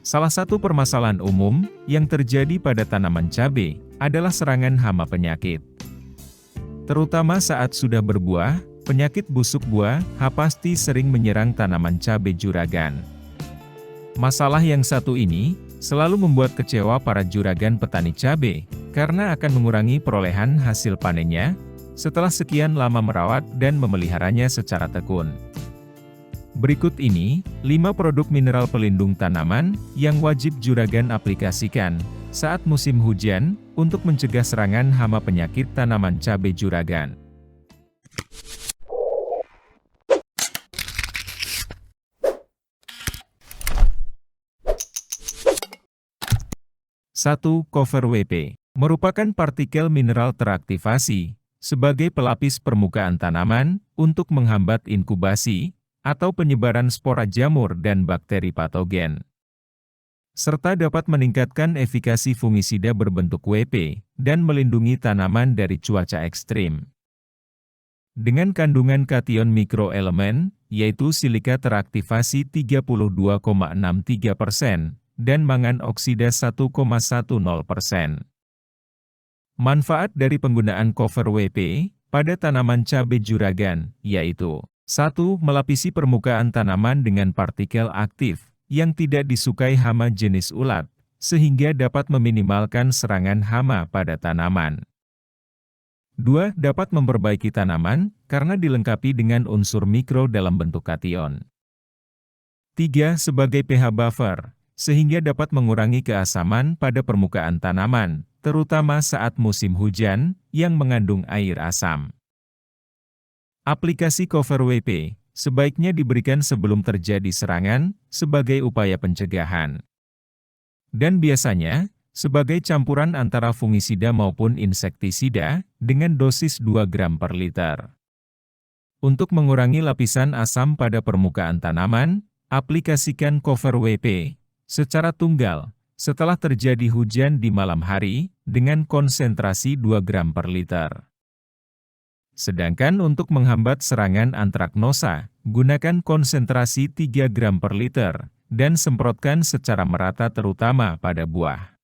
Salah satu permasalahan umum yang terjadi pada tanaman cabai adalah serangan hama penyakit. Terutama saat sudah berbuah, penyakit busuk buah pasti sering menyerang tanaman cabai juragan. Masalah yang satu ini selalu membuat kecewa para juragan petani cabai, karena akan mengurangi perolehan hasil panennya setelah sekian lama merawat dan memeliharanya secara tekun. Berikut ini, 5 produk mineral pelindung tanaman yang wajib juragan aplikasikan saat musim hujan untuk mencegah serangan hama penyakit tanaman cabai juragan. Satu, Cover WP merupakan partikel mineral teraktivasi sebagai pelapis permukaan tanaman untuk menghambat inkubasi atau penyebaran spora jamur dan bakteri patogen, serta dapat meningkatkan efikasi fungisida berbentuk WP dan melindungi tanaman dari cuaca ekstrim. Dengan kandungan kation mikroelemen, yaitu silika teraktivasi 32,63% dan mangan oksida 1,10%. Manfaat dari penggunaan cover WP pada tanaman cabai juragan, yaitu 1. Melapisi permukaan tanaman dengan partikel aktif yang tidak disukai hama jenis ulat, sehingga dapat meminimalkan serangan hama pada tanaman. 2. Dapat memperbaiki tanaman karena dilengkapi dengan unsur mikro dalam bentuk kation. 3. Sebagai pH buffer, sehingga dapat mengurangi keasaman pada permukaan tanaman, terutama saat musim hujan yang mengandung air asam. Aplikasi cover WP sebaiknya diberikan sebelum terjadi serangan sebagai upaya pencegahan. Dan biasanya, sebagai campuran antara fungisida maupun insektisida dengan dosis 2 gram per liter. Untuk mengurangi lapisan asam pada permukaan tanaman, aplikasikan cover WP secara tunggal setelah terjadi hujan di malam hari dengan konsentrasi 2 gram per liter. Sedangkan untuk menghambat serangan antraknosa, gunakan konsentrasi 3 gram per liter, dan semprotkan secara merata terutama pada buah.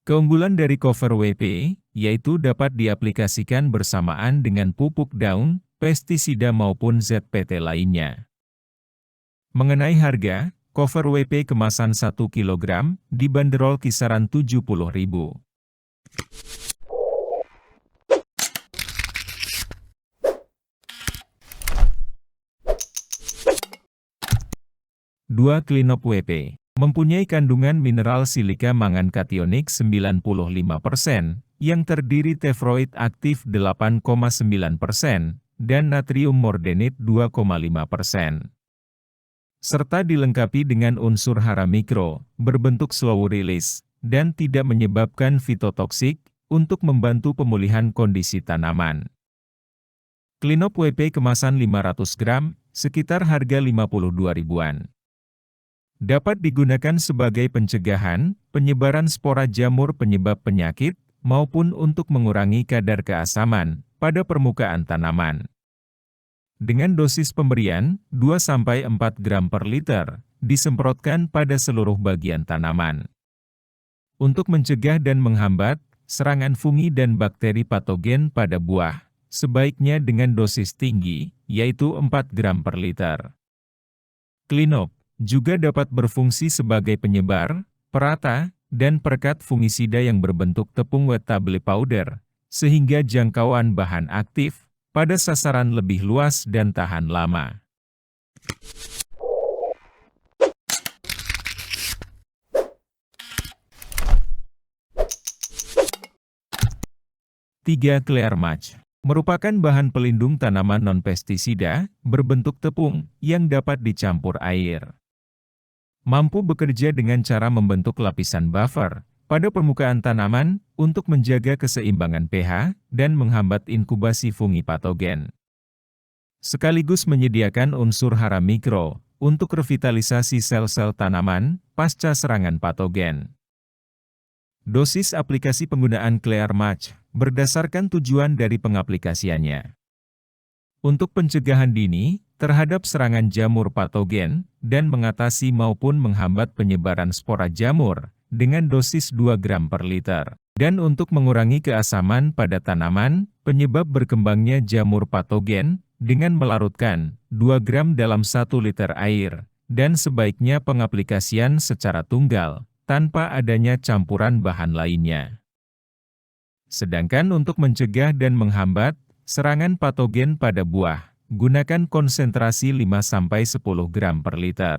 Keunggulan dari cover WP, yaitu dapat diaplikasikan bersamaan dengan pupuk daun, pestisida maupun ZPT lainnya. Mengenai harga, cover WP kemasan 1 kg dibanderol kisaran Rp70.000. 2. Cleanop WP mempunyai kandungan mineral silika mangan kationik 95% yang terdiri tefroid aktif 8,9% dan natrium mordenit 2,5%. Serta dilengkapi dengan unsur hara mikro, berbentuk slow release, dan tidak menyebabkan fitotoksik untuk membantu pemulihan kondisi tanaman. Cleanop WP kemasan 500 gram, sekitar harga Rp52.000-an. Dapat digunakan sebagai pencegahan, penyebaran spora jamur penyebab penyakit, maupun untuk mengurangi kadar keasaman pada permukaan tanaman. Dengan dosis pemberian 2-4 gram per liter, disemprotkan pada seluruh bagian tanaman. Untuk mencegah dan menghambat serangan fungi dan bakteri patogen pada buah, sebaiknya dengan dosis tinggi, yaitu 4 gram per liter. Cleanop juga dapat berfungsi sebagai penyebar, perata, dan perekat fungisida yang berbentuk tepung wettable powder, sehingga jangkauan bahan aktif pada sasaran lebih luas dan tahan lama. Tiga, Clear Mulch merupakan bahan pelindung tanaman non-pestisida berbentuk tepung yang dapat dicampur air. Mampu bekerja dengan cara membentuk lapisan buffer pada permukaan tanaman untuk menjaga keseimbangan pH dan menghambat inkubasi fungi patogen. Sekaligus menyediakan unsur hara mikro untuk revitalisasi sel-sel tanaman pasca serangan patogen. Dosis aplikasi penggunaan Clear Mulch berdasarkan tujuan dari pengaplikasiannya. Untuk pencegahan dini, terhadap serangan jamur patogen, dan mengatasi maupun menghambat penyebaran spora jamur, dengan dosis 2 gram per liter. Dan untuk mengurangi keasaman pada tanaman, penyebab berkembangnya jamur patogen, dengan melarutkan 2 gram dalam 1 liter air, dan sebaiknya pengaplikasian secara tunggal, tanpa adanya campuran bahan lainnya. Sedangkan untuk mencegah dan menghambat serangan patogen pada buah, gunakan konsentrasi 5-10 gram per liter.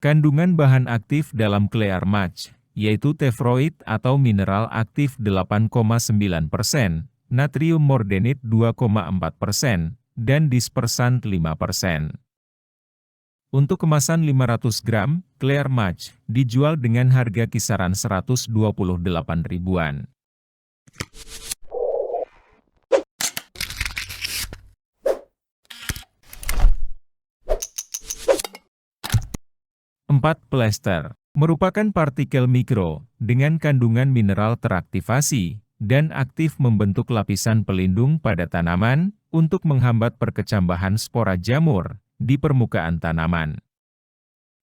Kandungan bahan aktif dalam Clear Match, yaitu tefroid atau mineral aktif 8,9%, natrium mordenit 2,4%, dan dispersan 5%. Untuk kemasan 500 gram, Clear Match dijual dengan harga kisaran 128 ribuan. Plester merupakan partikel mikro dengan kandungan mineral teraktivasi dan aktif membentuk lapisan pelindung pada tanaman untuk menghambat perkecambahan spora jamur di permukaan tanaman,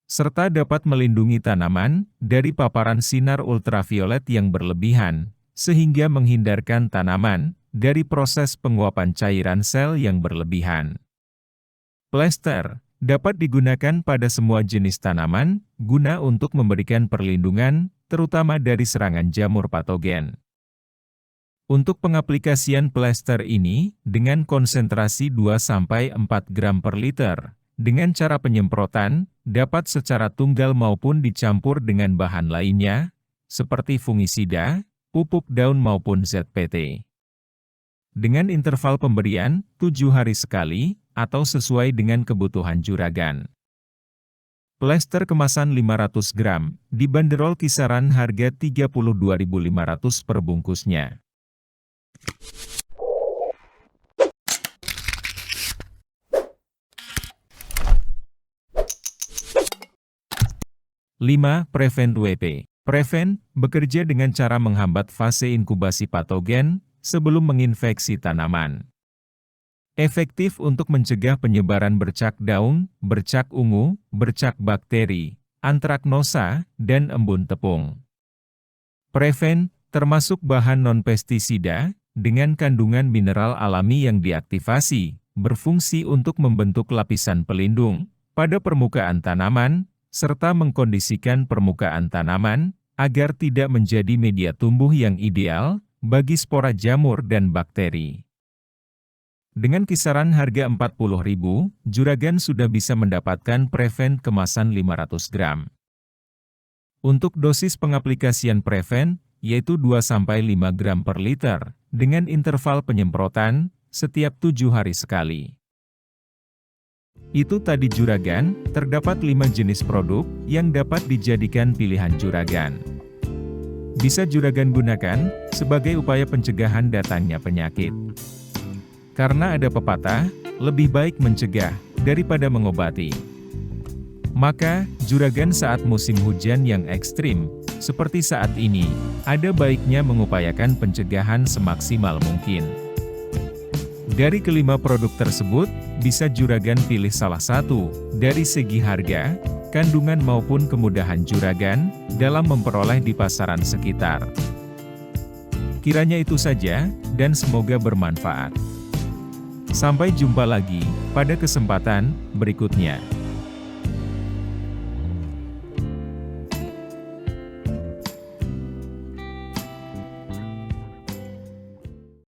serta dapat melindungi tanaman dari paparan sinar ultraviolet yang berlebihan, sehingga menghindarkan tanaman dari proses penguapan cairan sel yang berlebihan. Plester dapat digunakan pada semua jenis tanaman, guna untuk memberikan perlindungan, terutama dari serangan jamur patogen. Untuk pengaplikasian plester ini, dengan konsentrasi 2-4 gram per liter, dengan cara penyemprotan, dapat secara tunggal maupun dicampur dengan bahan lainnya, seperti fungisida, pupuk daun maupun ZPT. Dengan interval pemberian, 7 hari sekali, atau sesuai dengan kebutuhan juragan. Plester kemasan 500 gram, dibanderol kisaran harga Rp32.500 per bungkusnya. Prevent WP. Prevent bekerja dengan cara menghambat fase inkubasi patogen sebelum menginfeksi tanaman. Efektif untuk mencegah penyebaran bercak daun, bercak ungu, bercak bakteri, antraknosa, dan embun tepung. Prevent termasuk bahan non-pestisida dengan kandungan mineral alami yang diaktifasi, berfungsi untuk membentuk lapisan pelindung pada permukaan tanaman, serta mengkondisikan permukaan tanaman agar tidak menjadi media tumbuh yang ideal bagi spora jamur dan bakteri. Dengan kisaran harga Rp40.000, juragan sudah bisa mendapatkan Prevent kemasan 500 gram. Untuk dosis pengaplikasian Prevent, yaitu 2-5 gram per liter, dengan interval penyemprotan, setiap 7 hari sekali. Itu tadi juragan, terdapat 5 jenis produk yang dapat dijadikan pilihan juragan. Bisa juragan gunakan sebagai upaya pencegahan datangnya penyakit. Karena ada pepatah, lebih baik mencegah daripada mengobati. Maka, juragan saat musim hujan yang ekstrim, seperti saat ini, ada baiknya mengupayakan pencegahan semaksimal mungkin. Dari kelima produk tersebut, bisa juragan pilih salah satu, dari segi harga, kandungan maupun kemudahan juragan, dalam memperoleh di pasaran sekitar. Kiranya itu saja, dan semoga bermanfaat. Sampai jumpa lagi pada kesempatan berikutnya.